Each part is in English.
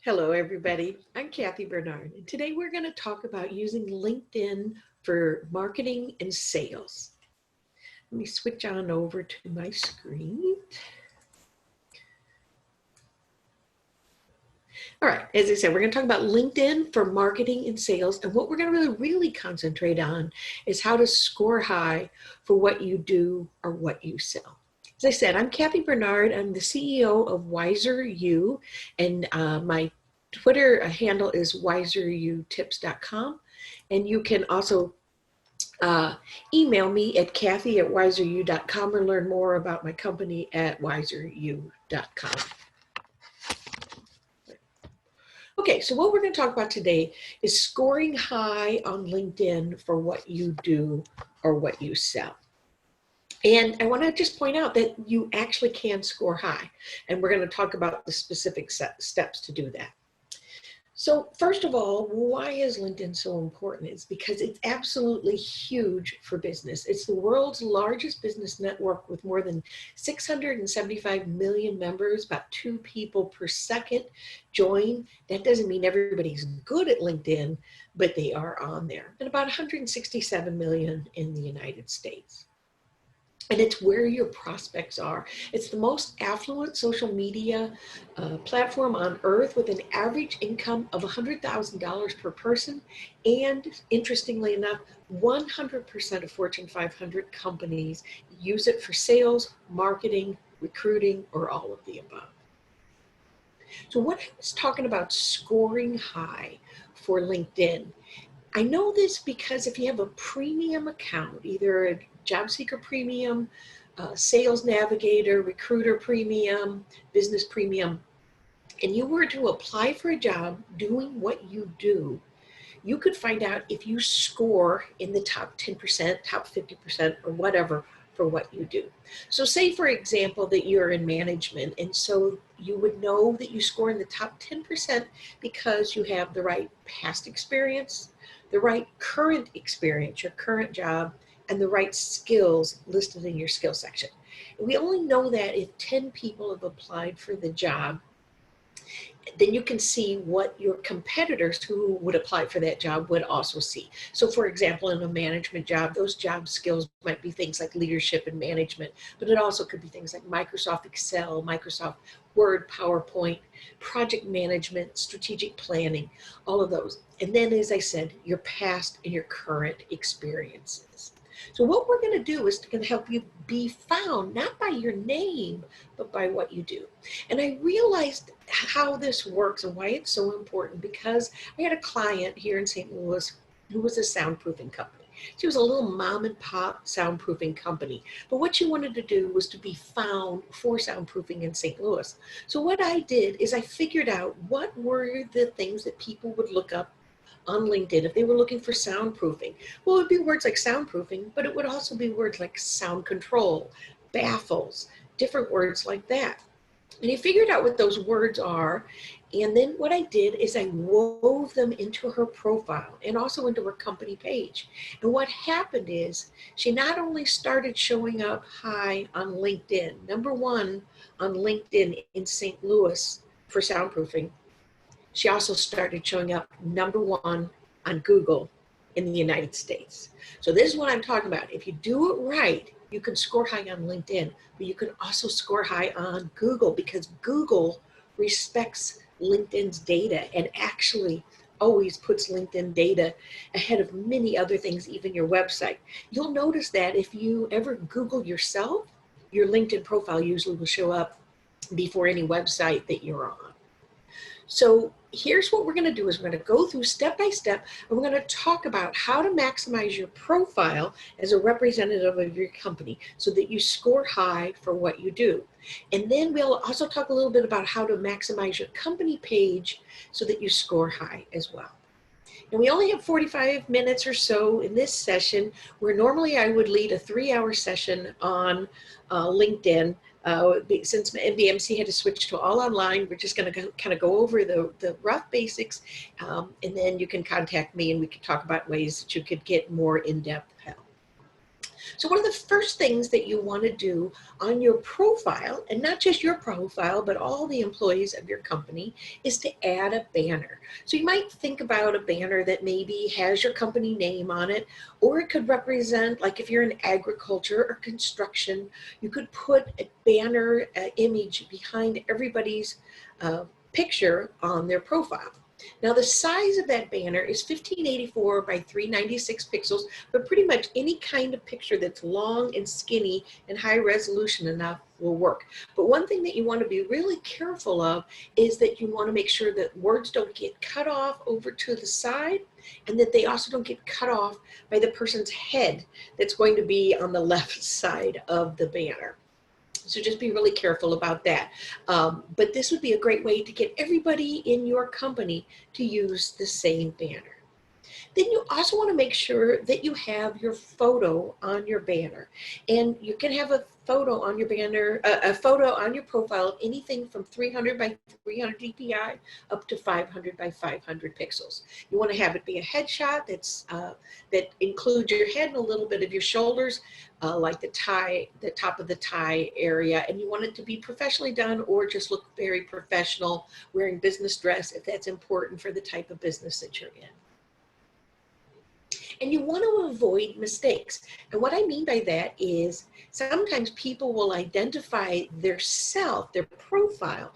Hello, everybody. I'm Kathy Bernard, and today we're going to talk about using LinkedIn for marketing and sales. Let me switch on over to my screen. All right, as I said, we're going to talk about LinkedIn for marketing and sales, and what we're going to really concentrate on is how to score high for what you do or what you sell. As I said, I'm Kathy Bernard. I'm the CEO of WiserU, and my Twitter handle is wiserutips.com. And you can also email me at kathy@wiseru.com or learn more about my company at wiseru.com. Okay, so what we're going to talk about today is scoring high on LinkedIn for what you do or what you sell. And I want to just point out that you actually can score high, and we're going to talk about the specific steps to do that. So first of all, why is LinkedIn so important? It's because it's absolutely huge for business. It's the world's largest business network with more than 675 million members, about 2 people per second join. That doesn't mean everybody's good at LinkedIn, but they are on there. And about 167 million in the United States. And it's where your prospects are. It's the most affluent social media platform on earth with an average income of $100,000 per person. And interestingly enough, 100% of Fortune 500 companies use it for sales, marketing, recruiting, or all of the above. So what I was talking about scoring high for LinkedIn, I know this because if you have a premium account, either a Job Seeker Premium, Sales Navigator, Recruiter Premium, Business Premium, and you were to apply for a job doing what you do, you could find out if you score in the top 10%, top 50%, or whatever for what you do. So say, for example, that you're in management, and so you would know that you score in the top 10% because you have the right past experience, the right current experience, your current job, and the right skills listed in your skill section. And we only know that if 10 people have applied for the job, then you can see what your competitors who would apply for that job would also see. So for example, in a management job, those job skills might be things like leadership and management, but it also could be things like Microsoft Excel, Microsoft Word, PowerPoint, project management, strategic planning, all of those. And then, as I said, your past and your current experiences. So what we're going to do is going to help you be found, not by your name, but by what you do. And I realized how this works and why it's so important because I had a client here in St. Louis who was a soundproofing company. She was a little mom and pop soundproofing company, but what she wanted to do was to be found for soundproofing in St. Louis. So what I did is I figured out what were the things that people would look up on LinkedIn if they were looking for soundproofing. Well, it would be words like soundproofing, but it would also be words like sound control, baffles, different words like that. And he figured out what those words are. And then what I did is I wove them into her profile and also into her company page. And what happened is she not only started showing up high on LinkedIn, number one on LinkedIn in St. Louis for soundproofing, she also started showing up number one on Google in the United States. So this is what I'm talking about. If you do it right, you can score high on LinkedIn, but you can also score high on Google because Google respects LinkedIn's data and actually always puts LinkedIn data ahead of many other things, even your website. You'll notice that if you ever Google yourself, your LinkedIn profile usually will show up before any website that you're on. So here's what we're going to do is we're going to go through step by step, and we're going to talk about how to maximize your profile as a representative of your company so that you score high for what you do. And then we'll also talk a little bit about how to maximize your company page so that you score high as well. And we only have 45 minutes or so in this session, where normally I would lead a 3-hour session on LinkedIn. Since MBMC had to switch to all online, we're just going to kind of go over the rough basics, and then you can contact me and we can talk about ways that you could get more in-depth help. So one of the first things that you want to do on your profile, and not just your profile, but all the employees of your company, is to add a banner. So you might think about a banner that maybe has your company name on it, or it could represent, like if you're in agriculture or construction, you could put a banner image behind everybody's picture on their profile. Now the size of that banner is 1584 by 396 pixels, but pretty much any kind of picture that's long and skinny and high resolution enough will work. But one thing that you want to be really careful of is that you want to make sure that words don't get cut off over to the side, and that they also don't get cut off by the person's head that's going to be on the left side of the banner. So just be really careful about that. But this would be a great way to get everybody in your company to use the same banner. Then you also want to make sure that you have your photo on your banner. And you can have a photo on your banner, a photo on your profile of anything from 300 by 300 dpi up to 500 by 500 pixels. You want to have it be a headshot that includes your head and a little bit of your shoulders, like the top of the tie area. And you want it to be professionally done or just look very professional, wearing business dress if that's important for the type of business that you're in. And you want to avoid mistakes. And what I mean by that is sometimes people will identify their self, their profile,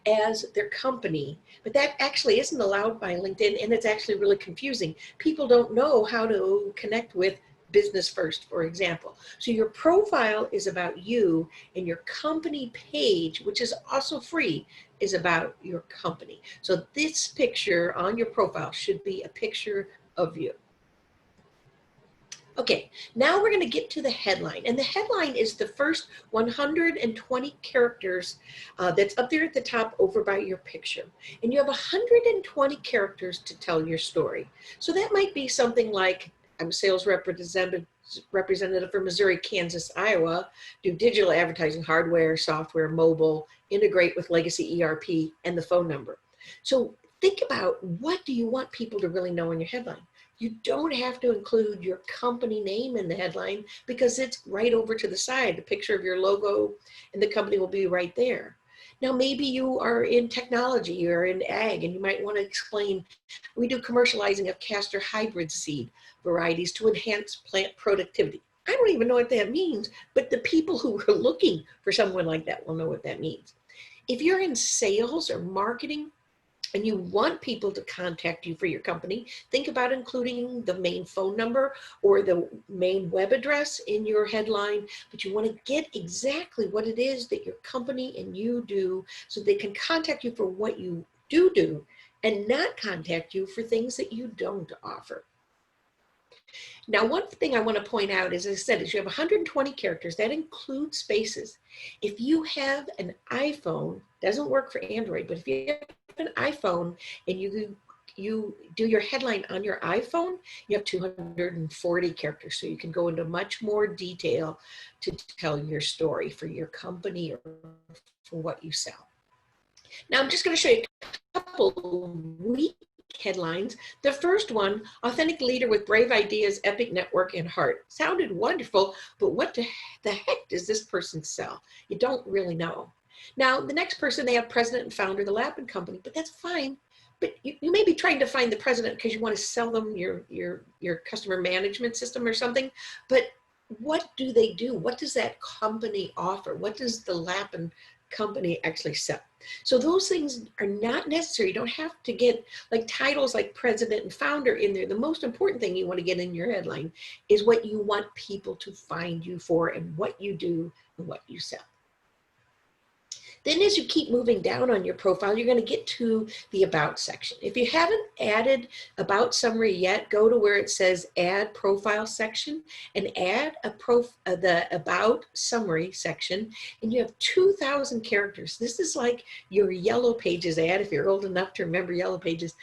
as their company, but that actually isn't allowed by LinkedIn, and it's actually really confusing. People don't know how to connect with business first, for example. So your profile is about you, and your company page, which is also free, is about your company. So this picture on your profile should be a picture of you. Okay, now we're going to get to the headline. And the headline is the first 120 characters that's up there at the top over by your picture. And you have 120 characters to tell your story. So that might be something like, I'm a sales representative for Missouri, Kansas, Iowa, do digital advertising, hardware, software, mobile, integrate with legacy ERP, and the phone number. So think about, what do you want people to really know in your headline? You don't have to include your company name in the headline because it's right over to the side. The picture of your logo and the company will be right there. Now, maybe you are in technology or in ag, and you might want to explain, we do commercializing of castor hybrid seed varieties to enhance plant productivity. I don't even know what that means, but the people who are looking for someone like that will know what that means. If you're in sales or marketing, and you want people to contact you for your company, think about including the main phone number or the main web address in your headline, but you want to get exactly what it is that your company and you do so they can contact you for what you do and not contact you for things that you don't offer. Now, one thing I want to point out, as I said, is you have 120 characters. That includes spaces. If you have an iPhone, doesn't work for Android, but if you have an iPhone and you do your headline on your iPhone, you have 240 characters. So you can go into much more detail to tell your story for your company or for what you sell. Now, I'm just going to show you a couple weak headlines. The first one, authentic leader with brave ideas, epic network, and heart. Sounded wonderful, but what the heck does this person sell? You don't really know. Now, the next person, they have president and founder of the Lapin Company, but that's fine. But you may be trying to find the president because you want to sell them your customer management system or something. But what do they do? What does that company offer? What does the Lapin Company actually sell? So those things are not necessary. You don't have to get like titles like president and founder in there. The most important thing you want to get in your headline is what you want people to find you for and what you do and what you sell. Then as you keep moving down on your profile, you're going to get to the About section. If you haven't added About Summary yet, go to where it says Add Profile section and add the About Summary section, and you have 2,000 characters. This is like your Yellow Pages ad, if you're old enough to remember Yellow Pages,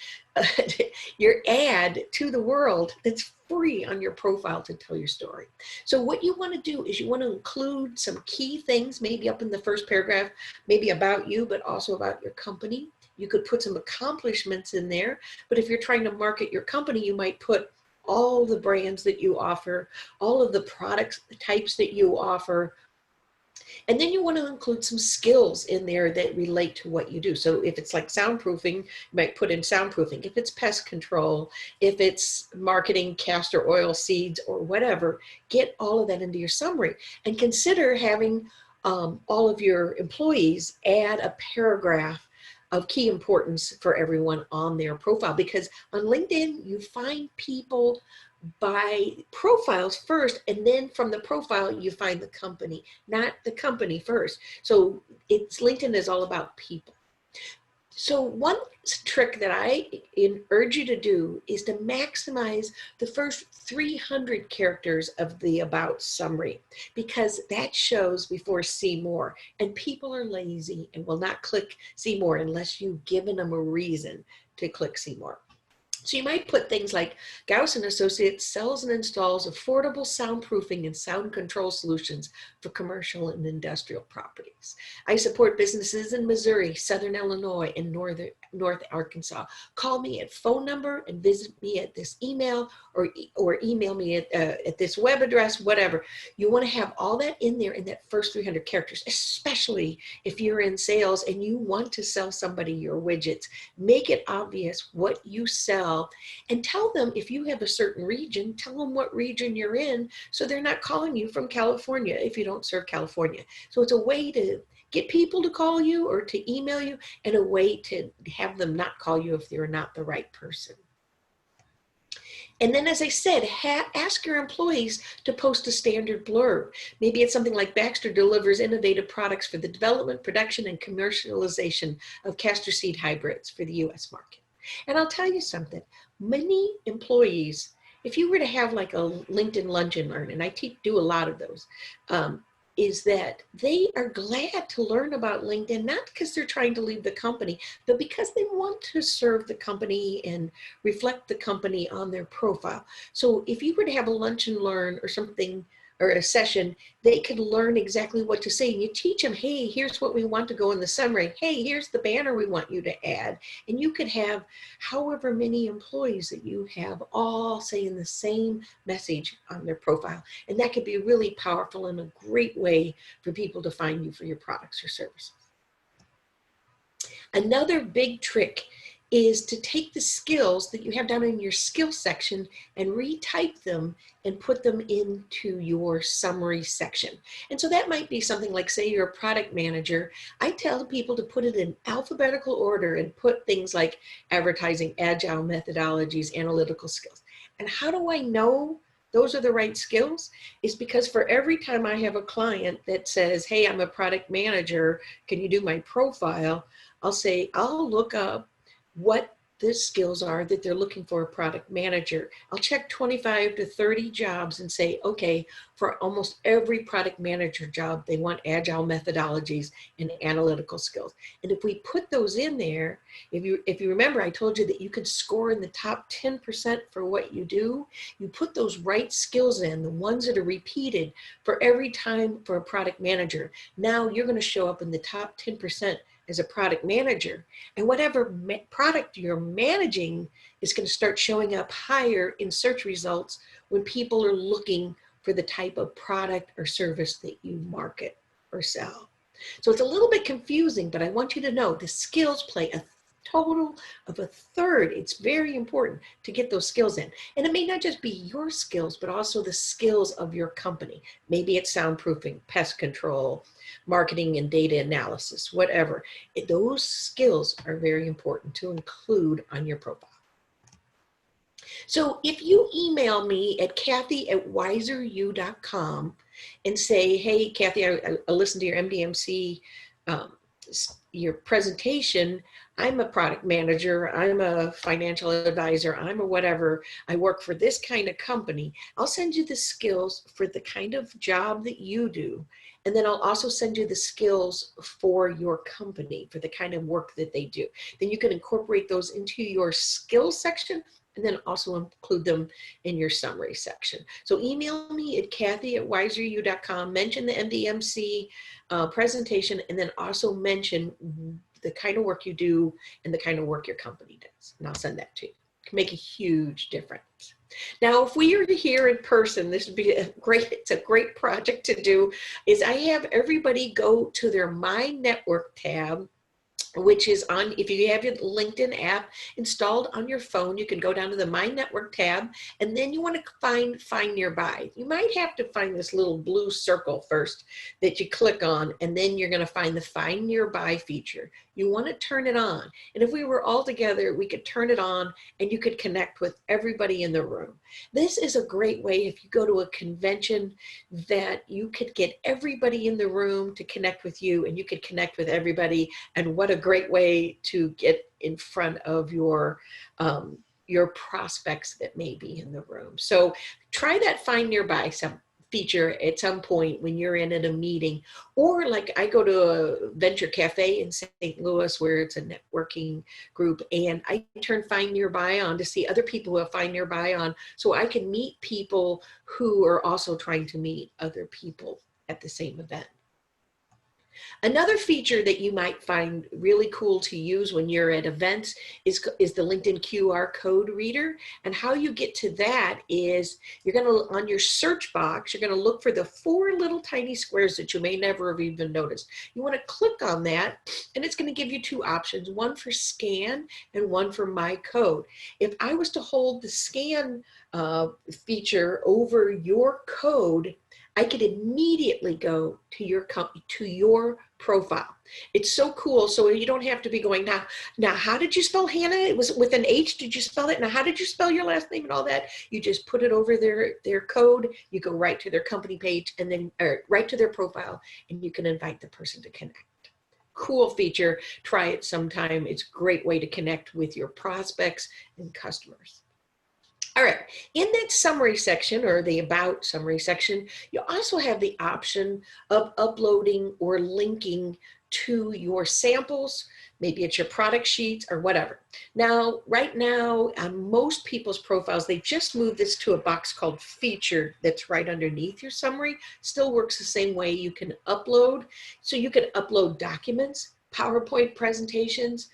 your ad to the world that's free on your profile to tell your story. So what you want to do is you want to include some key things, maybe up in the first paragraph, maybe about you, but also about your company. You could put some accomplishments in there, but if you're trying to market your company, you might put all the brands that you offer, all of the products types that you offer. And then you want to include some skills in there that relate to what you do. So if it's like soundproofing, you might put in soundproofing. If it's pest control, if it's marketing castor oil seeds or whatever, get all of that into your summary and consider having all of your employees add a paragraph of key importance for everyone on their profile, because on LinkedIn, you find people by profiles first, and then from the profile you find the company, not the company first. So it's LinkedIn is all about people. So one trick that I urge you to do is to maximize the first 300 characters of the about summary, because that shows before see more, and people are lazy and will not click see more unless you've given them a reason to click see more. So you might put things like Gauss & Associates sells and installs affordable soundproofing and sound control solutions for commercial and industrial properties. I support businesses in Missouri, Southern Illinois, and North Arkansas. Call me at phone number and visit me at this email, or email me at this web address, whatever. You want to have all that in there in that first 300 characters, especially if you're in sales and you want to sell somebody your widgets. Make it obvious what you sell, and tell them if you have a certain region, tell them what region you're in, so they're not calling you from California if you don't serve California. So it's a way to get people to call you or to email you, and a way to have them not call you if they're not the right person. And then, as I said, ask your employees to post a standard blurb. Maybe it's something like Baxter delivers innovative products for the development, production, and commercialization of castor seed hybrids for the U.S. market. And I'll tell you something, many employees, if you were to have like a LinkedIn Lunch and Learn, and I do a lot of those, is that they are glad to learn about LinkedIn, not because they're trying to leave the company, but because they want to serve the company and reflect the company on their profile. So if you were to have a lunch and learn or something, or a session, they could learn exactly what to say. And you teach them, hey, here's what we want to go in the summary. Hey, here's the banner we want you to add. And you could have however many employees that you have all saying the same message on their profile. And that could be really powerful and a great way for people to find you for your products or services. Another big trick is to take the skills that you have down in your skills section and retype them and put them into your summary section. And so that might be something like, say you're a product manager. I tell people to put it in alphabetical order and put things like advertising, agile methodologies, analytical skills. And how do I know those are the right skills? Is because for every time I have a client that says, hey, I'm a product manager, can you do my profile? I'll say, I'll look up what the skills are that they're looking for a product manager. I'll check 25 to 30 jobs and say, okay, for almost every product manager job, they want agile methodologies and analytical skills. And if we put those in there, if you remember, I told you that you could score in the top 10% for what you do. You put those right skills in, the ones that are repeated for every time for a product manager. Now you're going to show up in the top 10% as a product manager, and whatever product you're managing is going to start showing up higher in search results when people are looking for the type of product or service that you market or sell. So it's a little bit confusing, but I want you to know the skills play a total of a third. It's very important to get those skills in. And it may not just be your skills, but also the skills of your company. Maybe it's soundproofing, pest control, marketing and data analysis, whatever. Those skills are very important to include on your profile. So if you email me at Kathy@wiseru.com and say, hey, Kathy, I listened to your MDMC, your presentation. I'm a product manager, I'm a financial advisor, I'm a whatever, I work for this kind of company. I'll send you the skills for the kind of job that you do. And then I'll also send you the skills for your company, for the kind of work that they do. Then you can incorporate those into your skills section and then also include them in your summary section. So email me at Kathy@wiseru.com, mention the MDMC presentation, and then also mention the kind of work you do and the kind of work your company does. And I'll send that to you. It can make a huge difference. Now, if we are here in person, this would be it's a great project to do, is I have everybody go to their My Network tab, which is on, if you have your LinkedIn app installed on your phone, you can go down to the My Network tab, and then you want to find nearby. You might have to find this little blue circle first that you click on, and then you're going to find the Find Nearby feature. You want to turn it on. And if we were all together, we could turn it on and you could connect with everybody in the room. This is a great way if you go to a convention that you could get everybody in the room to connect with you, and you could connect with everybody. And what a great way to get in front of your prospects that may be in the room. So try that Find Nearby feature at some point when you're in at a meeting, or like I go to a venture cafe in St. Louis where it's a networking group, and I turn Find Nearby on to see other people who have Find Nearby on, so I can meet people who are also trying to meet other people at the same event. Another feature that you might find really cool to use when you're at events is the LinkedIn QR code reader. And how you get to that is you're going to, on your search box, you're going to look for the 4 little tiny squares that you may never have even noticed. You want to click on that, and it's going to give you 2 options, one for scan and one for my code. If I was to hold the scan feature over your code, I could immediately go to your profile. It's so cool. So you don't have to be going, now, how did you spell Hannah? It was with an H. Did you spell it? Now, how did you spell your last name and all that? You just put it over their code. You go right to their company page, and then right to their profile, and you can invite the person to connect. Cool feature. Try it sometime. It's a great way to connect with your prospects and customers. All right, in that summary section, or the About summary section, you also have the option of uploading or linking to your samples. Maybe it's your product sheets or whatever. Now, right now, on most people's profiles, they've just moved this to a box called Featured that's right underneath your summary. Still works the same way. You can upload. So you can upload documents, PowerPoint presentations,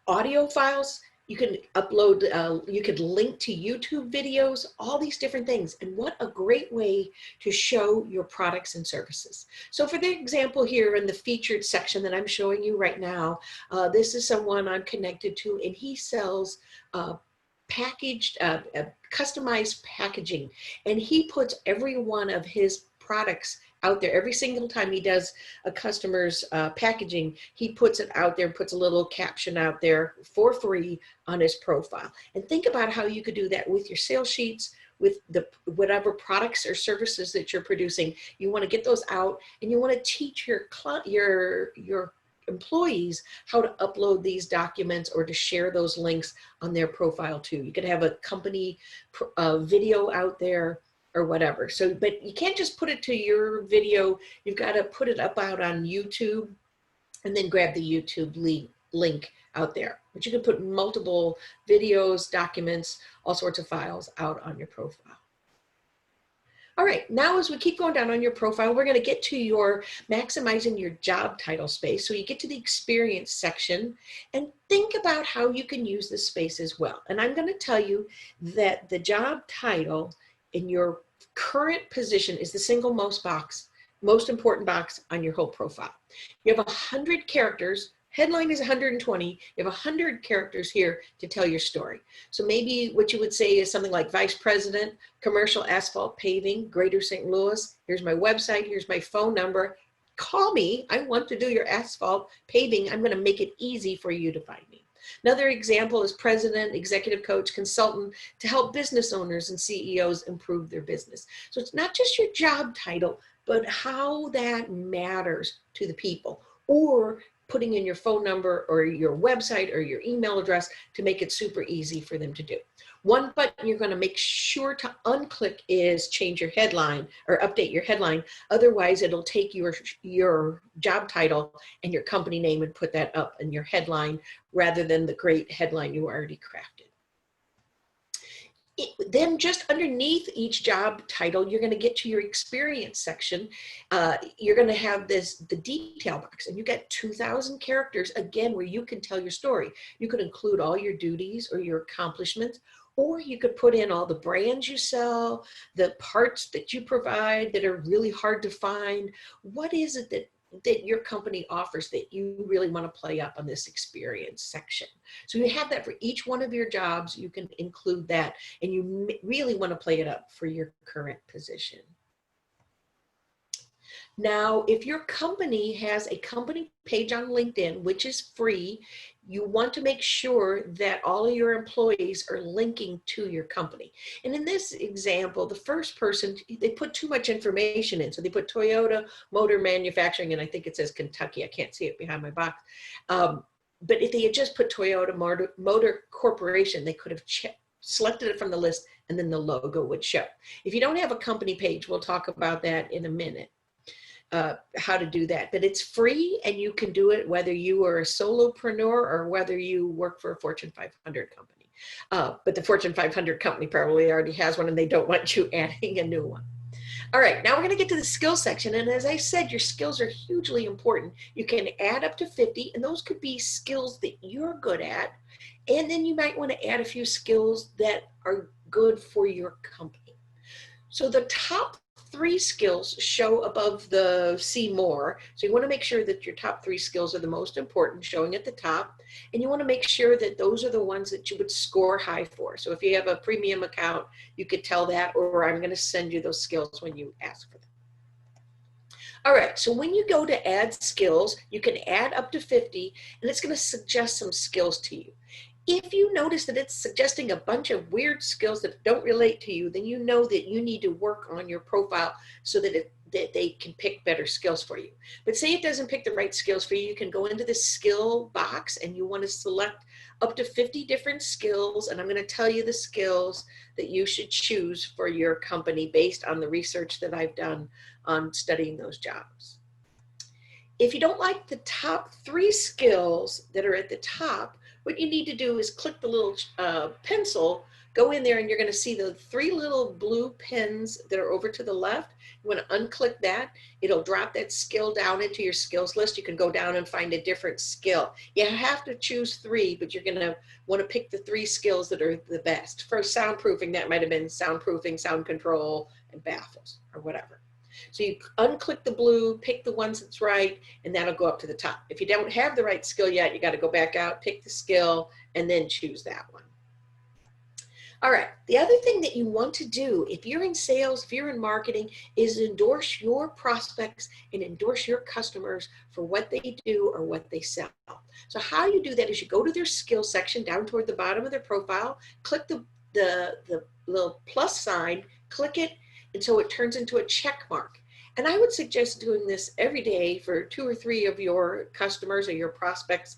audio files. You can upload, you could link to YouTube videos, all these different things. And what a great way to show your products and services. So for the example here in the featured section that I'm showing you right now, this is someone I'm connected to, and he sells packaged, customized packaging. And he puts every one of his products out there. Every single time he does a customer's packaging, he puts it out there, puts a little caption out there for free on his profile. And think about how you could do that with your sales sheets, with whatever products or services that you're producing. You want to get those out, and you want to teach your employees how to upload these documents or to share those links on their profile too. You could have a company video out there or whatever. So, but you can't just put it to your video. You've got to put it up out on YouTube and then grab the YouTube link out there. But you can put multiple videos, documents, all sorts of files out on your profile. All right, now as we keep going down on your profile, we're going to get to your maximizing your job title space. So you get to the experience section and think about how you can use this space as well. And I'm going to tell you that the job title in your current position is the single most important box on your whole profile. You have 100 characters. Headline is 120. You have 100 characters here to tell your story. So maybe what you would say is something like Vice President, Commercial Asphalt Paving, Greater St. Louis. Here's my website. Here's my phone number. Call me. I want to do your asphalt paving. I'm going to make it easy for you to find me. Another example is President, Executive Coach, Consultant to help business owners and CEOs improve their business. So it's not just your job title, but how that matters to the people, or putting in your phone number or your website or your email address to make it super easy for them to do. One button you're going to make sure to unclick is change your headline or update your headline. Otherwise, it'll take your job title and your company name and put that up in your headline rather than the great headline you already crafted. Then just underneath each job title, you're going to get to your experience section. You're going to have the detail box, and you get 2,000 characters, again, where you can tell your story. You could include all your duties or your accomplishments, Or you could put in all the brands you sell, the parts that you provide that are really hard to find. What is it that your company offers that you really want to play up on this experience section? So you have that for each one of your jobs. You can include that, and you really want to play it up for your current position. Now, if your company has a company page on LinkedIn, which is free, you want to make sure that all of your employees are linking to your company. And in this example, the first person, they put too much information in. So they put Toyota Motor Manufacturing, and I think it says Kentucky. I can't see it behind my box. But if they had just put Toyota Motor Corporation, they could have selected it from the list, and then the logo would show. If you don't have a company page, we'll talk about that in a minute. How to do that, but it's free, and you can do it whether you are a solopreneur or whether you work for a Fortune 500 company. But the Fortune 500 company probably already has one, and they don't want you adding a new one. All right, now we're going to get to the skills section. And as I said, your skills are hugely important. You can add up to 50, and those could be skills that you're good at. And then you might want to add a few skills that are good for your company. So the top 3 skills show above the see more. So you want to make sure that your top 3 skills are the most important, showing at the top. And you want to make sure that those are the ones that you would score high for. So if you have a premium account, you could tell that, or I'm going to send you those skills when you ask for them. All right, so when you go to add skills, you can add up to 50, and it's going to suggest some skills to you. If you notice that it's suggesting a bunch of weird skills that don't relate to you, then you know that you need to work on your profile so that they can pick better skills for you. But say it doesn't pick the right skills for you, you can go into the skill box and you want to select up to 50 different skills, and I'm going to tell you the skills that you should choose for your company based on the research that I've done on studying those jobs. If you don't like the top 3 skills that are at the top, what you need to do is click the little pencil, go in there, and you're going to see the 3 little blue pins that are over to the left. You want to unclick that. It'll drop that skill down into your skills list. You can go down and find a different skill. You have to choose 3, but you're going to want to pick the 3 skills that are the best. For soundproofing, that might have been soundproofing, sound control, and baffles, or whatever. So you unclick the blue, pick the ones that's right, and that'll go up to the top. If you don't have the right skill yet, you got to go back out, pick the skill, and then choose that one. All right, the other thing that you want to do if you're in sales, if you're in marketing, is endorse your prospects and endorse your customers for what they do or what they sell. So how you do that is you go to their skills section down toward the bottom of their profile, click the little plus sign, click it, and so it turns into a check mark. And I would suggest doing this every day for 2 or 3 of your customers or your prospects,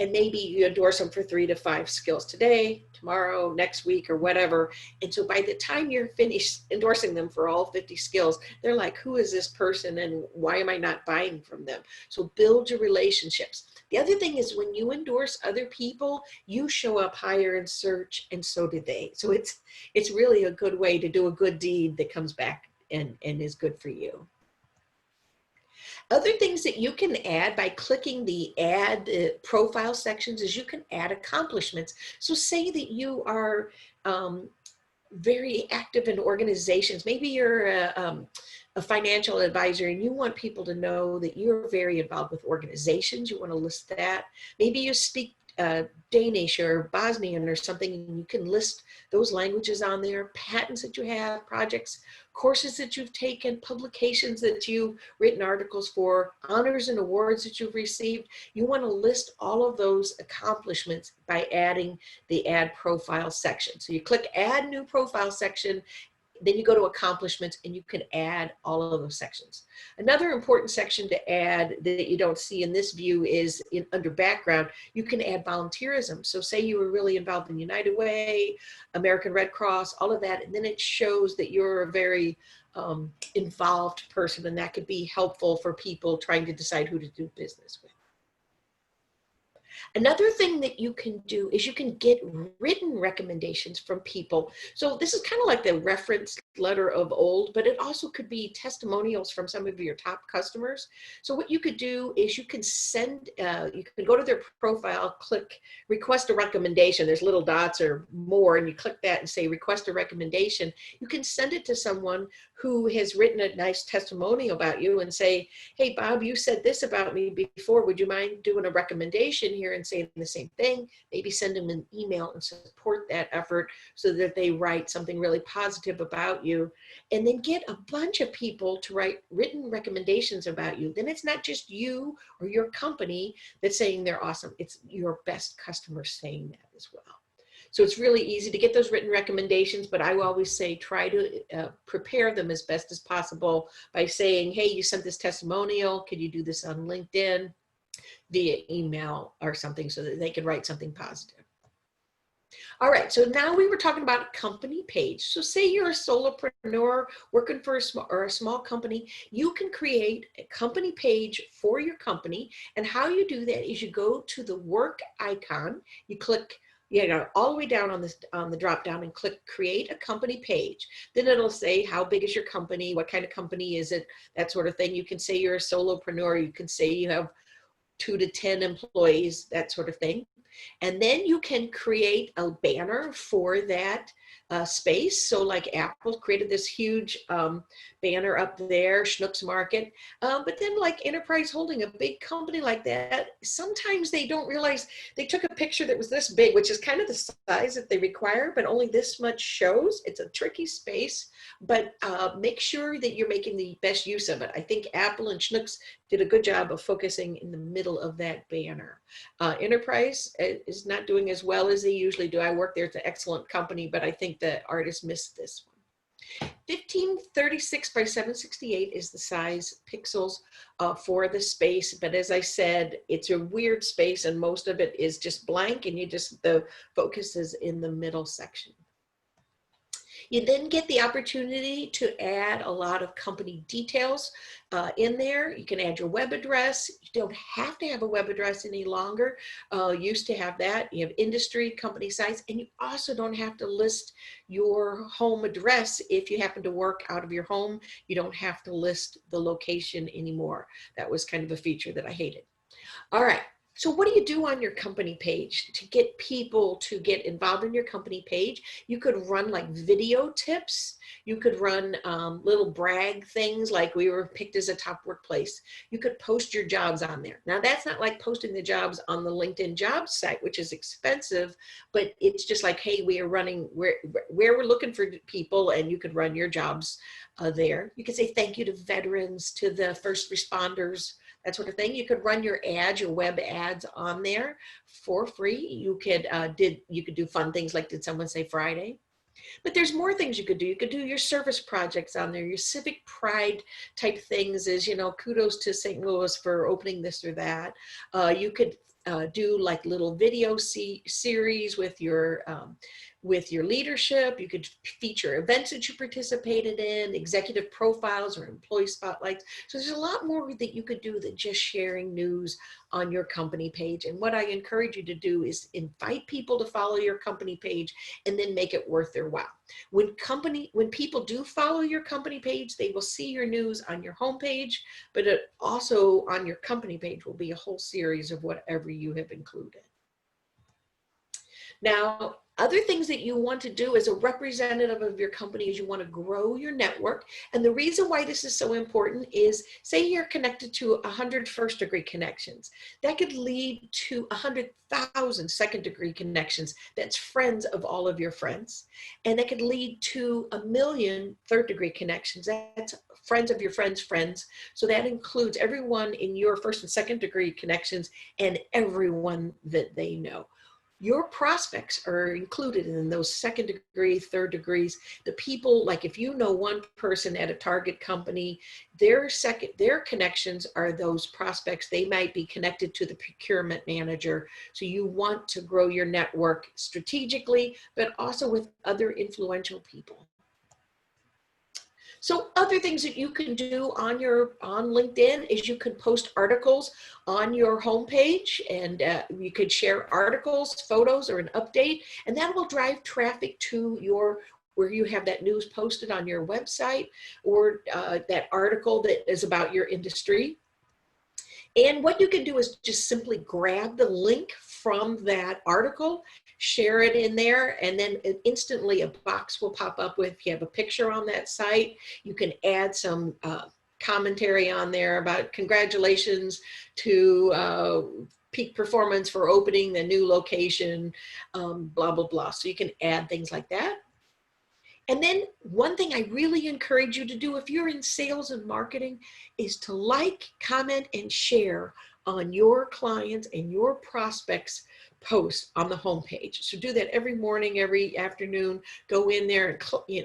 and maybe you endorse them for 3 to 5 skills today, tomorrow, next week, or whatever. And so by the time you're finished endorsing them for all 50 skills, they're like, who is this person and why am I not buying from them? So build your relationships. The other thing is when you endorse other people, you show up higher in search, and so do they. So it's really a good way to do a good deed that comes back and is good for you. Other things that you can add by clicking the add profile sections is you can add accomplishments. So say that you are very active in organizations. Maybe you're a financial advisor and you want people to know that you're very involved with organizations. You want to list that. Maybe you speak Danish or Bosnian or something, and you can list those languages on there, patents that you have, projects, courses that you've taken, publications that you've written articles for, honors and awards that you've received. You want to list all of those accomplishments by adding the add profile section. So you click add new profile section, then you go to accomplishments and you can add all of those sections. Another important section to add that you don't see in this view is under background, you can add volunteerism. So say you were really involved in United Way, American Red Cross, all of that, and then it shows that you're a very involved person, and that could be helpful for people trying to decide who to do business with. Another thing that you can do is you can get written recommendations from people. So this is kind of like the reference letter of old, but it also could be testimonials from some of your top customers. So what you could do is you can send, you can go to their profile, click request a recommendation. There's little dots or more, and you click that and say request a recommendation. You can send it to someone who has written a nice testimonial about you and say, hey, Bob, you said this about me before. Would you mind doing a recommendation here and saying the same thing? Maybe send them an email and support that effort so that they write something really positive about you. And then get a bunch of people to write written recommendations about you. Then it's not just you or your company that's saying they're awesome. It's your best customers saying that as well. So it's really easy to get those written recommendations, but I will always say try to prepare them as best as possible by saying, hey, you sent this testimonial. Could you do this on LinkedIn via email or something so that they can write something positive? All right, so now we were talking about a company page. So say you're a solopreneur working for a small company, you can create a company page for your company. And how you do that is you go to the work icon, you click all the way down on the drop down and click create a company page. Then it'll say how big is your company, what kind of company is it, that sort of thing. You can say you're a solopreneur, you can say you have 2 to 10 employees, that sort of thing. And then you can create a banner for that space. So like Apple created this huge banner up there, Schnucks Market. But then like Enterprise Holding, a big company like that, sometimes they don't realize they took a picture that was this big, which is kind of the size that they require, but only this much shows. It's a tricky space, but make sure that you're making the best use of it. I think Apple and Schnucks did a good job of focusing in the middle of that banner. Enterprise is not doing as well as they usually do. I work there, it's an excellent company, but I think the artist missed this one. 1536 by 768 is the size pixels for the space, but as I said, it's a weird space and most of it is just blank and the focus is in the middle section. You then get the opportunity to add a lot of company details in there. You can add your web address. You don't have to have a web address any longer. Used to have that. You have industry, company size, and you also don't have to list your home address. If you happen to work out of your home, you don't have to list the location anymore. That was kind of a feature that I hated. All right. So what do you do on your company page to get people to get involved in your company page? You could run like video tips. You could run little brag things like we were picked as a top workplace. You could post your jobs on there. Now that's not like posting the jobs on the LinkedIn jobs site, which is expensive, but it's just like, hey, we are running where we're looking for people, and you could run your jobs there. You could say thank you to veterans, to the first responders, that sort of thing. You could run your ads, your web ads on there for free. You could do fun things like Did Someone Say Friday? But there's more things you could do. You could do your service projects on there, your civic pride type things is, kudos to St. Louis for opening this or that. You could do like little video series with your leadership. You could feature events that you participated in, executive profiles or employee spotlights. So there's a lot more that you could do than just sharing news on your company page. And what I encourage you to do is invite people to follow your company page and then make it worth their while. When people do follow your company page, they will see your news on your homepage, but also on your company page will be a whole series of whatever you have included. Now, other things that you want to do as a representative of your company is you want to grow your network. And the reason why this is so important is, say you're connected to 100 first-degree connections. That could lead to 100,000 second-degree connections. That's friends of all of your friends. And that could lead to 1 million third-degree connections. That's friends of your friends' friends. So that includes everyone in your first and second-degree connections and everyone that they know. Your prospects are included in those second degree, third degrees. The people, like if you know one person at a target company, their connections are those prospects. They might be connected to the procurement manager. So you want to grow your network strategically, but also with other influential people. So other things that you can do on LinkedIn is you can post articles on your homepage, and you could share articles, photos, or an update, and that will drive traffic to where you have that news posted on your website, or that article that is about your industry. And what you can do is just simply grab the link from that article, share it in there, and then instantly a box will pop up with, if you have a picture on that site, you can add some commentary on there about congratulations to Peak Performance for opening the new location, blah, blah, blah. So you can add things like that. And then one thing I really encourage you to do if you're in sales and marketing is to like, comment, and share on your clients and your prospects' posts on the homepage. So do that every morning, every afternoon. Go in there and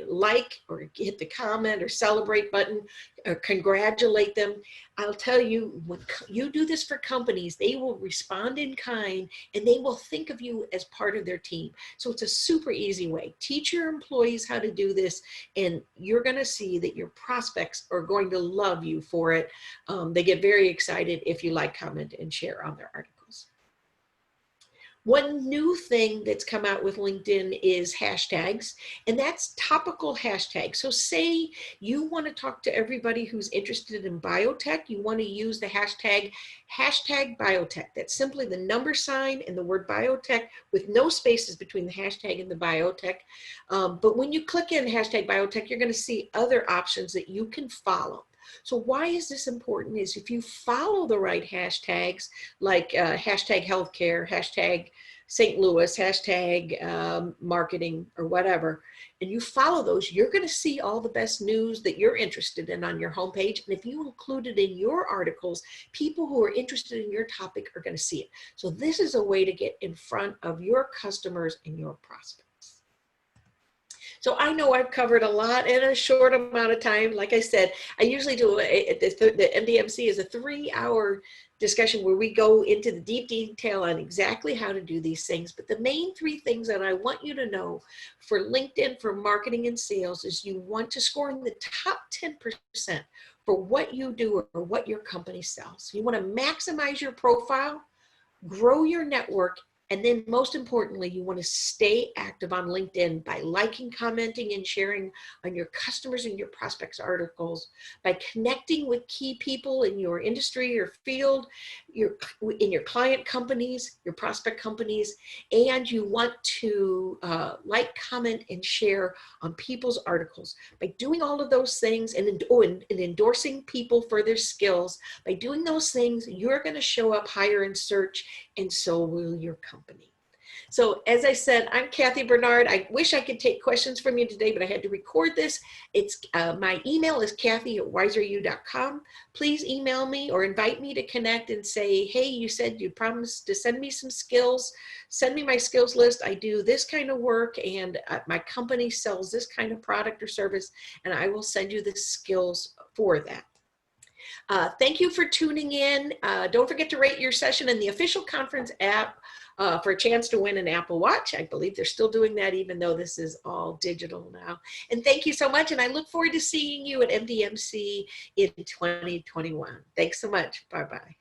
like, or hit the comment or celebrate button, or congratulate them. I'll tell you, when you do this for companies, they will respond in kind, and they will think of you as part of their team. So it's a super easy way. Teach your employees how to do this, and you're going to see that your prospects are going to love you for it. They get very excited if you like, comment, and share on their articles. One new thing that's come out with LinkedIn is hashtags, and that's topical hashtags. So say you want to talk to everybody who's interested in biotech, you want to use the hashtag biotech. That's simply the number sign and the word biotech with no spaces between the hashtag and the biotech. But when you click in hashtag biotech, you're going to see other options that you can follow. So why is this important? Is if you follow the right hashtags, like hashtag healthcare, hashtag St. Louis, hashtag marketing, or whatever, and you follow those, you're going to see all the best news that you're interested in on your homepage. And if you include it in your articles, people who are interested in your topic are going to see it. So this is a way to get in front of your customers and your prospects. So I know I've covered a lot in a short amount of time. Like I said, I usually do the MDMC is a 3-hour discussion where we go into the deep detail on exactly how to do these things. But the main 3 things that I want you to know for LinkedIn, for marketing and sales, is you want to score in the top 10% for what you do or what your company sells. You want to maximize your profile, grow your network, and then most importantly, you want to stay active on LinkedIn by liking, commenting, and sharing on your customers and your prospects' articles, by connecting with key people in your industry or field, in your client companies, your prospect companies, and you want to like, comment, and share on people's articles. By doing all of those things and endorsing people for their skills, by doing those things, you're going to show up higher in search, and so will your company. So as I said, I'm Kathy Bernard. I wish I could take questions from you today, but I had to record this. It's my email is kathy@wiseru.com. Please email me or invite me to connect and say, hey, you said you promised to send me some skills. Send me my skills list. I do this kind of work, and my company sells this kind of product or service, and I will send you the skills for that. Thank you for tuning in. Don't forget to rate your session in the official conference app for a chance to win an Apple Watch. I believe they're still doing that, even though this is all digital now. And thank you so much. And I look forward to seeing you at MDMC in 2021. Thanks so much. Bye-bye.